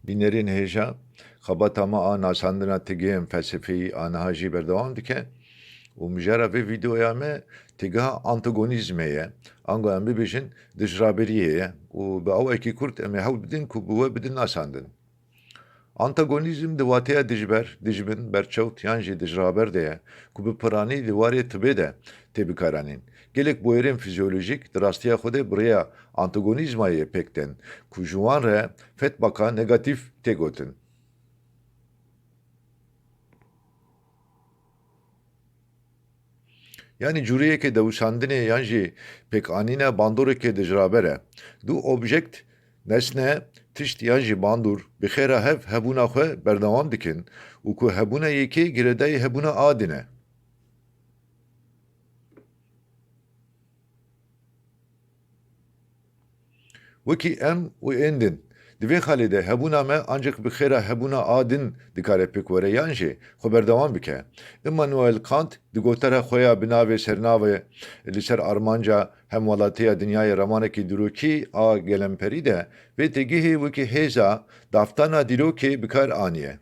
Binlerin heja xabatama a nasandina tigihên felsefeyî a niha jî berdewam dike û mijara vê videoya me têgeha antagonîzmê ye. Ango em bibêjin dijraberiyê ye û bi awekî Kurd em ê hewl bidin ku bi we bidin nasandin. Antagonîzm di wateya dijber, dijmin, berçewt yan jî dijraber de ye ku bi piranî li warê tibê de tê bikaranîn. Gelek bûyerên fizyolojîk di rastiya Xwedê bi rêya antagonîzmayê pêk tên ku ji wan re fetbaka negatîv tê gotin. Yani curiyekê dewşandinê yan jî pêkanîna bandorekê dijraber e. Du objekt, nesne, tişt yan jî bandor bi xêra hev hebûna xwe berdewam dikin û ku hebûna yekê giredeyê hebûna a din e. Wekî em û ên din. Di vê xalê de hebûna me ancak bi xêra hebûna a din dikare pêk were yan jî xwe berdewam bike. Immanuel Kant di gotara xwe ya bi navê sernavê li ser armanca hemwelatîya dinyayê ramanekî dîrokî a gelemperî de vê têgihê wekî hêza daftana dîrokê bikar aniye.